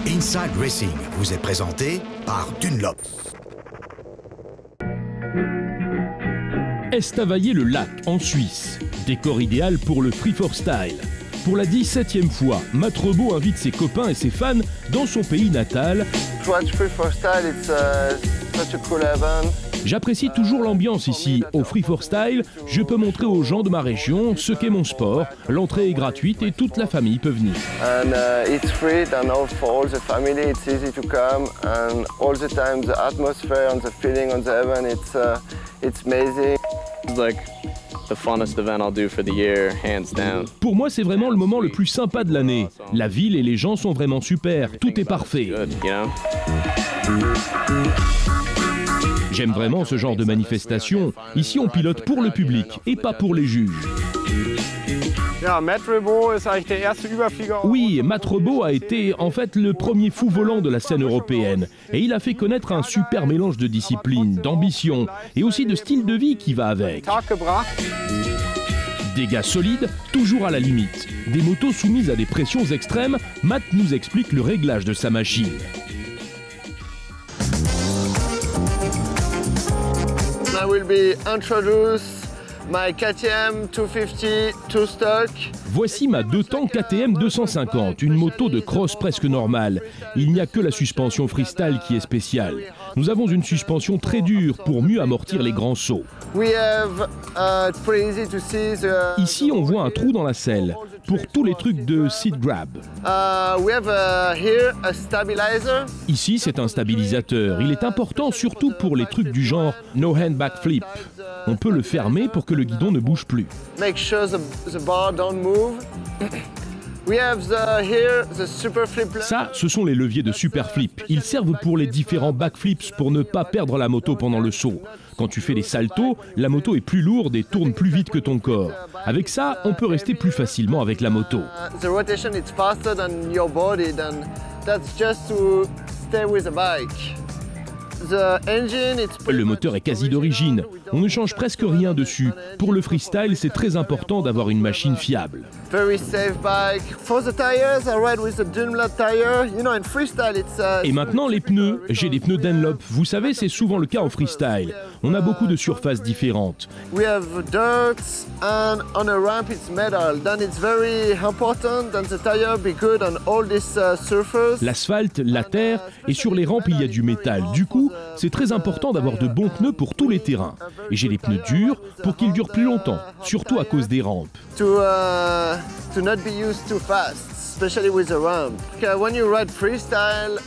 Inside Racing vous est présenté par Dunlop. Estavayer-le-Lac, en Suisse. Décor idéal pour le Free For Style. Pour la 17e fois, Matt Rebaud invite ses copains et ses fans dans son pays natal. J'apprécie toujours l'ambiance ici. Au Free For Style, je peux montrer aux gens de ma région ce qu'est mon sport. L'entrée est gratuite et toute la famille peut venir. It's free and for all the family. It's easy to come and all the time the atmosphere and the feeling on the event it's amazing. It's like the funnest event I'll do for the year, hands down. Pour moi, c'est vraiment le moment le plus sympa de l'année. La ville et les gens sont vraiment super. Tout est parfait. J'aime vraiment ce genre de manifestation. Ici, on pilote pour le public et pas pour les juges. Oui, Matt Rebaud a été en fait le premier fou volant de la scène européenne. Et il a fait connaître un super mélange de discipline, d'ambition et aussi de style de vie qui va avec. Des gars solides, toujours à la limite. Des motos soumises à des pressions extrêmes, Matt nous explique le réglage de sa machine. I will be introduce my KTM 250 two-stock. Voici ma 2 temps KTM 250, une moto de cross presque normale. Il n'y a que la suspension freestyle qui est spéciale. Nous avons une suspension très dure pour mieux amortir les grands sauts. Ici, on voit un trou dans la selle pour tous les trucs de seat grab. Ici, c'est un stabilisateur. Il est important surtout pour les trucs du genre no hand backflip. On peut le fermer pour que le guidon ne bouge plus. Make sure the bar don't move. We have the super flip. Ça, ce sont les leviers de super flip. Ils servent pour les différents backflips pour ne pas perdre la moto pendant le saut. Quand tu fais des saltos, la moto est plus lourde et tourne plus vite que ton corps. Avec ça, on peut rester plus facilement avec la moto. The rotation is faster than your body, then that's just to stay with the bike. Le moteur est quasi d'origine. On ne change presque rien dessus. Pour le freestyle, c'est très important d'avoir une machine fiable. Et maintenant, les pneus. J'ai des pneus Dunlop. Vous savez, c'est souvent le cas en freestyle. On a beaucoup de surfaces différentes. L'asphalte, la terre, et sur les rampes, il y a du métal. Du coup, c'est très important d'avoir de bons pneus pour tous les terrains. Et j'ai des pneus durs pour qu'ils durent plus longtemps, surtout à cause des rampes.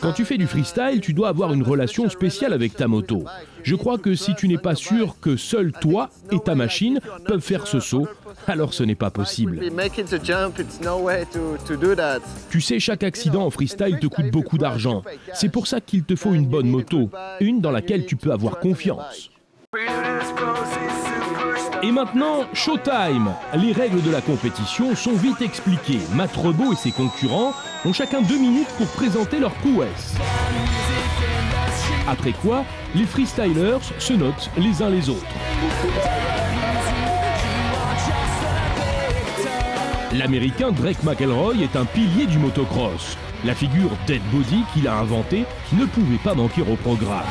Quand tu fais du freestyle, tu dois avoir une relation spéciale avec ta moto. Je crois que si tu n'es pas sûr que seul toi et ta machine peuvent faire ce saut, alors ce n'est pas possible. Tu sais, chaque accident en freestyle te coûte beaucoup d'argent. C'est pour ça qu'il te faut une bonne moto, une dans laquelle tu peux avoir confiance. Et maintenant, showtime. Les règles de la compétition sont vite expliquées. Matt Rebaud et ses concurrents ont chacun 2 minutes pour présenter leur prouesse. Après quoi, les freestylers se notent les uns les autres. L'Américain Drake McElroy est un pilier du motocross. La figure Dead Body qu'il a inventée ne pouvait pas manquer au programme.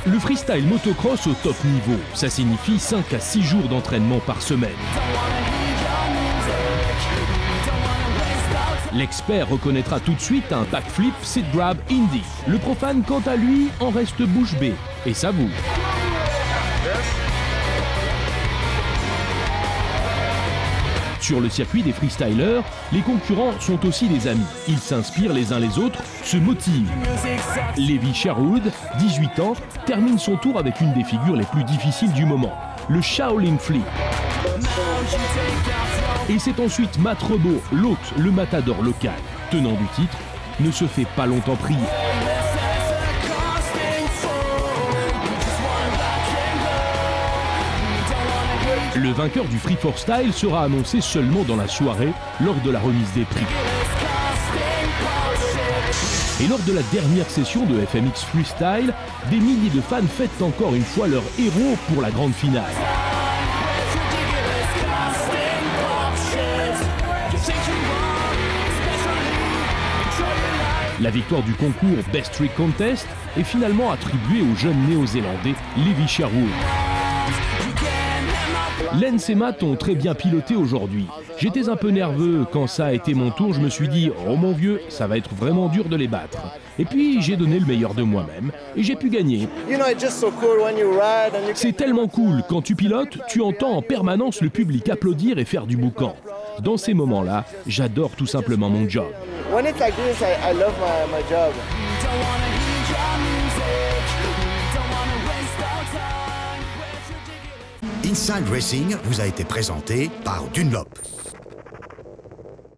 Le freestyle motocross au top niveau, ça signifie 5 à 6 jours d'entraînement par semaine. L'expert reconnaîtra tout de suite un backflip seat grab indie. Le profane, quant à lui, en reste bouche bée et savoure. Sur le circuit des freestylers, les concurrents sont aussi des amis. Ils s'inspirent les uns les autres, se motivent. Levi Sherwood, 18 ans, termine son tour avec une des figures les plus difficiles du moment, le Shaolin Flip. Et c'est ensuite Matt Rebaud, l'hôte, le matador local, tenant du titre, ne se fait pas longtemps prier. Le vainqueur du Free For Style sera annoncé seulement dans la soirée, lors de la remise des prix. Et lors de la dernière session de FMX Freestyle, des milliers de fans fêtent encore une fois leur héros pour la grande finale. La victoire du concours Best Trick Contest est finalement attribuée au jeune néo-zélandais Levi Sherwood. Lens et Matt ont très bien piloté aujourd'hui. J'étais un peu nerveux quand ça a été mon tour, je me suis dit « Oh mon vieux, ça va être vraiment dur de les battre ». Et puis j'ai donné le meilleur de moi-même et j'ai pu gagner. C'est tellement cool, quand tu pilotes, tu entends en permanence le public applaudir et faire du boucan. Dans ces moments-là, j'adore tout simplement mon job. Inside Racing vous a été présenté par Dunlop.